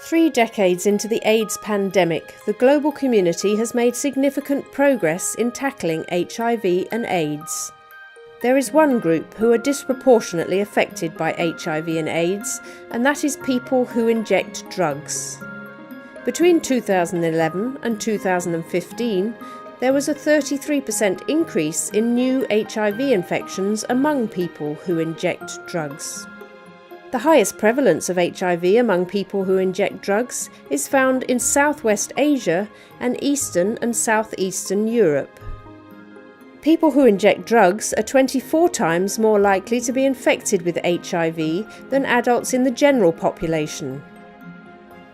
3 decades into the AIDS pandemic, the global community has made significant progress in tackling HIV and AIDS. There is one group who are disproportionately affected by HIV and AIDS, and that is people who inject drugs. Between 2011 and 2015, there was a 33% increase in new HIV infections among people who inject drugs. The highest prevalence of HIV among people who inject drugs is found in Southwest Asia and Eastern and Southeastern Europe. People who inject drugs are 24 times more likely to be infected with HIV than adults in the general population.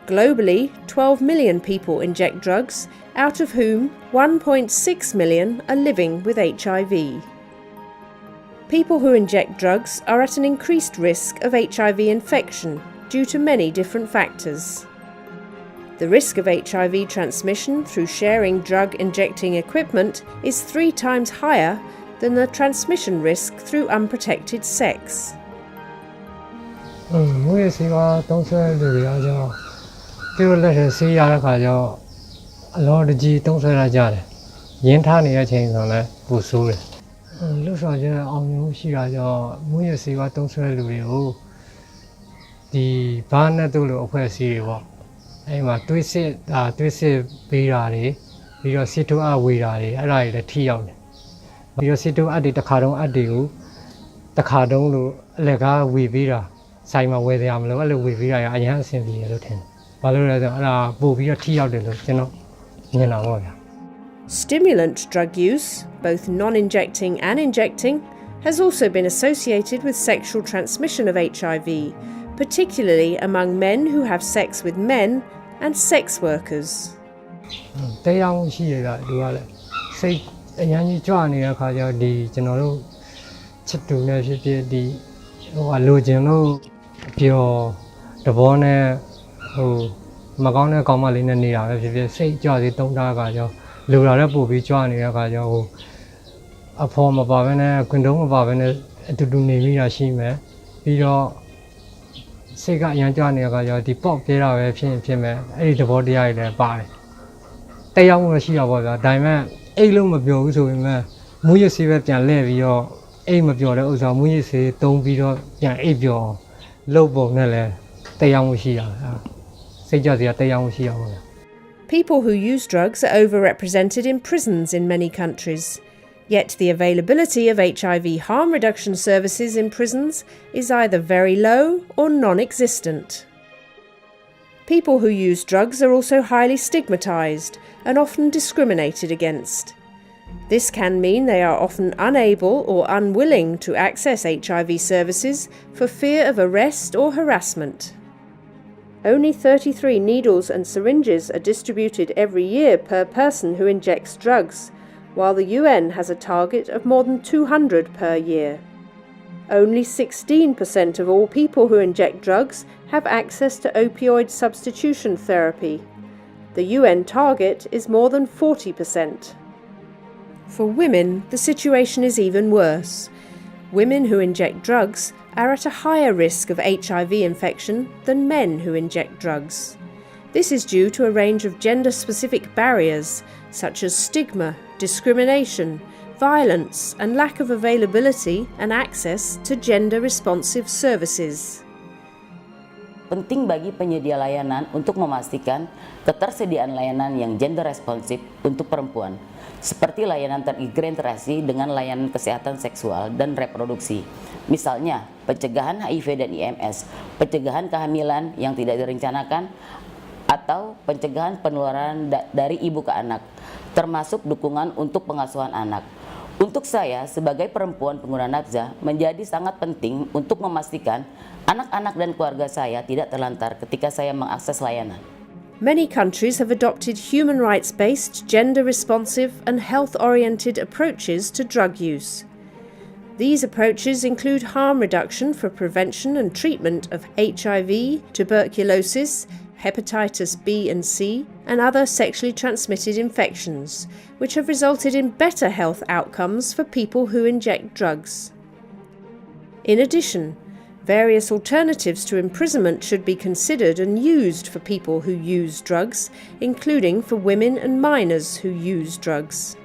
Globally, 12 million people inject drugs, out of whom 1.6 million are living with HIV. People who inject drugs are at an increased risk of HIV infection due to many different factors. The risk of HIV transmission through sharing drug-injecting equipment is 3 times higher than the transmission risk through unprotected sex. မွေးစီကတုံးဆွဲလူတွေအကြောင်းသူတို့လက်ထက်ဆေးရတဲ့ခါကျတော့အလောတကြီးတုံးဆွဲလာကြတယ်ရင်းထားနေတဲ့အချိန်ဆိုလည်းပူဆိုးတယ်လူဆောင်ကျတဲ့အောင်မျိုးရှိတာကြောင့်မွေးစီကတုံးဆွဲလူတွေကိုဒီဘာနဲ့တို့လိုအဖွဲ့အစည်းတွေပေါ့အဲ့မှာတွေးစစ်ပေးတာတွေပြီးတော့စစ်တူအဝေးတာတွေအဲ့ဒါတွေလည်းထိရောက်တယ်ပြီးတော့စစ်တူအတွေတစ်ခါတုံးအတွေကိုတစ်ခါတုံးလို့အလက်ကားဝေပေးတာဆိုင်မှာဝယ်ရမလို့အဲ့လိုဝေပေးတာရအရင်အဆင်ပြေရလို့ထင်တယ်ဘာလို့လဲဆိုတော့အဲ့ဒါပို့ပြီးတော့ထိရောက်တယ်လို့ကျွန်တော်မြင်တာပေါ့ဗျာ Stimulant drug use, both non-injecting and injecting, has also been associated with sexual transmission of HIV, particularly among men who have sex with men and sex workers. တရားမှုရှိရတာဒီကလည်းစိတ်အញ្ញကြီးကြွနေတဲ့ခါကျတော့ဒီကျွန်တော်တို့ချစ်တူနဲ့ဖြစ်ဖြစ်ဒီလိုချင်လို့ပျော်တဘောနဲ့မကောင်းတဲ့ကောင်မလေးနဲ့နေတာပဲဖြစ်ဖြစ်စိတ်ကြွစေတုံးတာကကြောလိုလာတဲ့ပို့ပြီးကြွနေတဲ့ခါကျတော့အဖော်မပါဘဲနဲ့ခွင်တုံးမပါဘဲနဲ့အတူတူနေမိတာရှိမယ်ပြီးတော့စိတ်ကအញ្ញကြွနေတဲ့ခါကျတော့ဒီပေါက်ပြဲတာပဲဖြစ်မယ်အဲ့ဒီသဘောတရားတွေလည်းပါတယ်တရားမှုရှိတာပေါ့ဗျာဒါပေမဲ့အိတ်လို့မပြောဘူးဆိုပေမဲ့မူးယစ်ဆေးပဲပြန်လှည့်ပြီးတော့အိတ်မပြောတဲ့ဥစ္စာမူးယစ်ဆေးတုံးပြီးတော့ပြန်အိတ်ပြောလုပ်ပုံနဲ့လည်းတရားမှုရှိတာစိတ်ကြွစရာတရားမှုရှိတာပေါ့ဗျာPeople who use drugs are overrepresented in prisons in many countries, yet the availability of HIV harm reduction services in prisons is either very low or non-existent. People who use drugs are also highly stigmatised and often discriminated against. This can mean they are often unable or unwilling to access HIV services for fear of arrest or harassment. Only 33 needles and syringes are distributed every year per person who injects drugs, while the UN has a target of more than 200 per year. Only 16% of all people who inject drugs have access to opioid substitution therapy. The UN target is more than 40%. For women, the situation is even worse. Women who inject drugs are at a higher risk of HIV infection than men who inject drugs. This is due to a range of gender-specific barriers such as stigma, discrimination, violence and lack of availability and access to gender-responsive services. Penting bagi penyedia layanan untuk memastikan ketersediaan layanan yang gender responsif untuk perempuan, seperti layanan terintegrasi dengan layanan kesehatan seksual dan reproduksi. Misalnya, pencegahan HIV dan IMS, pencegahan kehamilan yang tidak direncanakan, atau pencegahan penularan dari ibu ke anak, termasuk dukungan untuk pengasuhan anak. Untuk saya, sebagai perempuan pengguna nafsa, menjadi sangat penting untuk memastikan anak-anak dan keluarga saya tidak terlantar ketika saya mengakses layanan. Many countries have adopted human rights-based, gender-responsive and health-oriented approaches to drug use. These approaches include harm reduction for prevention and treatment of HIV, tuberculosis, hepatitis B and C, and other sexually transmitted infections, which have resulted in better health outcomes for people who inject drugs. In addition, Various alternatives to imprisonment should be considered and used for people who use drugs, including for women and minors who use drugs.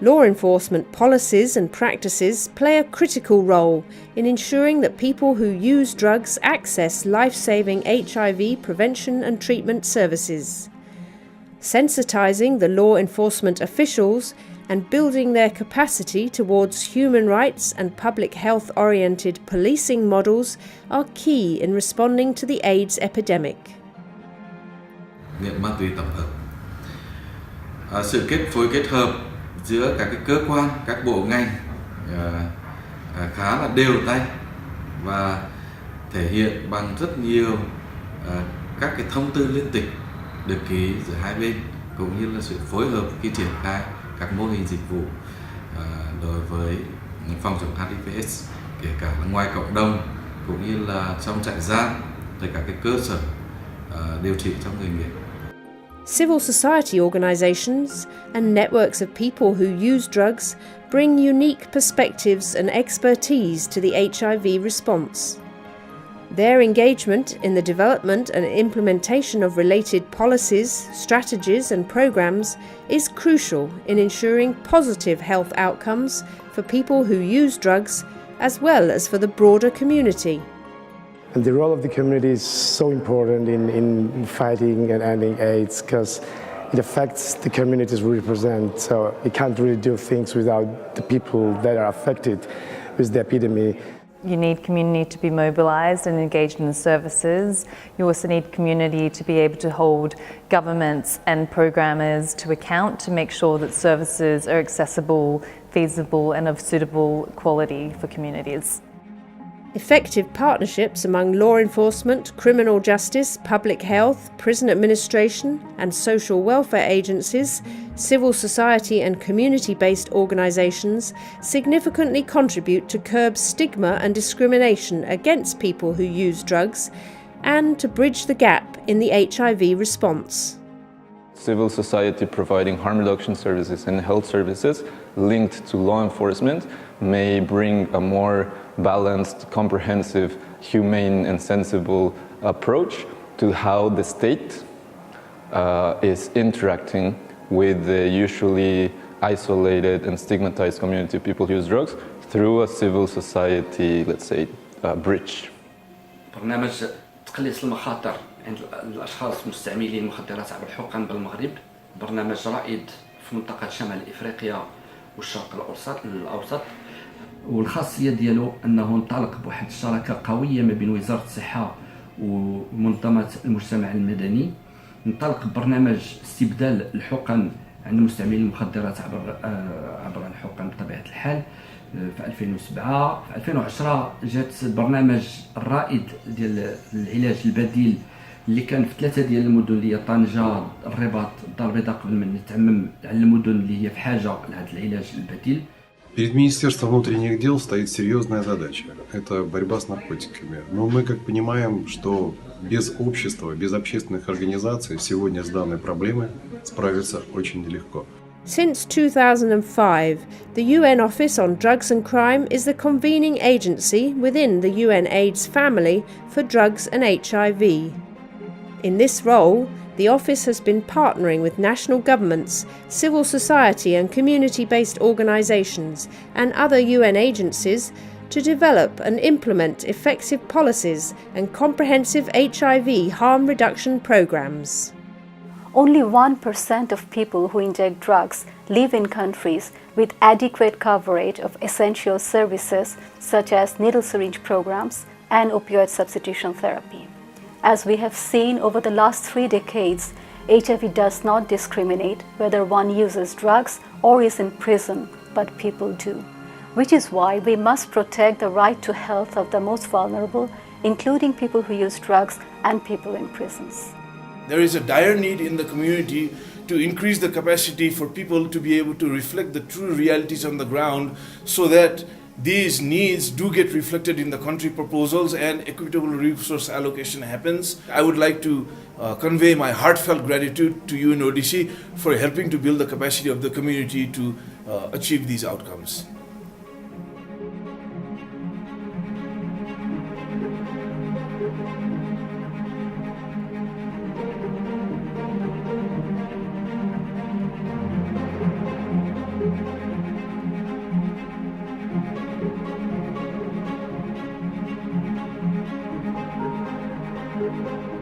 Law enforcement policies and practices play a critical role in ensuring that people who use drugs access life-saving HIV prevention and treatment services. Sensitising the law enforcement officials and building their capacity towards human rights and public health-oriented policing models are key in responding to the AIDS epidemic. Nghiện ma túy tổng hợp. Sự kết hợp giữa các cái cơ quan, các bộ ngành khá là đều tay và thể hiện bằng rất nhiều các cái thông tư liên tịch được ký giữa hai bên, cũng như là sự phối hợp khi triển khai các mô hình dịch vụ đối với phòng chống HIV/AIDS, kể cả là ngoài cộng đồng cũng như là trong trại giam, rồi các cái cơ sở điều trị cho người nghiện. Civil society organisations and networks of people who use drugs bring unique perspectives and expertise to the HIV response. Their engagement in the development and implementation of related policies, strategies and programmes is crucial in ensuring positive health outcomes for people who use drugs as well as for the broader community. And the role of the community is so important in fighting and ending AIDS because it affects the communities we represent. So we can't really do things without the people that are affected with the epidemic. You need community to be mobilised and engaged in the services. You also need community to be able to hold governments and programmers to account to make sure that services are accessible, feasible and of suitable quality for communities. Effective partnerships among law enforcement, criminal justice, public health, prison administration and social welfare agencies, civil society and community-based organisations significantly contribute to curb stigma and discrimination against people who use drugs and to bridge the gap in the HIV response. Civil society providing harm reduction services and health services linked to law enforcement may bring a more balanced, comprehensive, humane and sensible approach to how the state is interacting with the usually isolated and stigmatized community of people who use drugs through a civil society, let's say, bridge. برنامج تقليص المخاطر عند الأشخاص مستعملين المخدرات عبر الحقن بالمغرب برنامج رائد في منطقة شمال إفريقيا والشرق الأوسط والخاصية ديالو أنه انطلق بواحد الشراكة قوية ما بين وزارة الصحة ومنظمة المجتمع المدني. انطلق برنامج استبدال الحقن عند مستعملين المخدرات عبر الحقن بطبيعة الحال في 2007. في 2010 جات برنامج الرائد ديال العلاج البديل اللي كان في 3 ديال المدن اللي هي طنجة، الرباط، الدار البيضاء قبل ما نتعمم على المدن اللي هي في حاجة لهذا العلاج البديل. Перед Министерством внутренних дел стоит серьезная задача – это борьба с наркотиками. Но мы как понимаем, что без общества, без общественных организаций сегодня с данной проблемой справиться очень нелегко. Since 2005, the UN Office on Drugs and Crime is the convening agency within the UN AIDS family for drugs and HIV. In this role, the office has been partnering with national governments, civil society and community-based organisations and other UN agencies to develop and implement effective policies and comprehensive HIV harm reduction programmes. Only 1% of people who inject drugs live in countries with adequate coverage of essential services such as needle syringe programs and opioid substitution therapy. As we have seen over the last 3 decades, HIV does not discriminate whether one uses drugs or is in prison, but people do, which is why we must protect the right to health of the most vulnerable, including people who use drugs and people in prisons. There is a dire need in the community to increase the capacity for people to be able to reflect the true realities on the ground so that these needs do get reflected in the country proposals and equitable resource allocation happens. I would like to convey my heartfelt gratitude to UNODC for helping to build the capacity of the community to achieve these outcomes. you.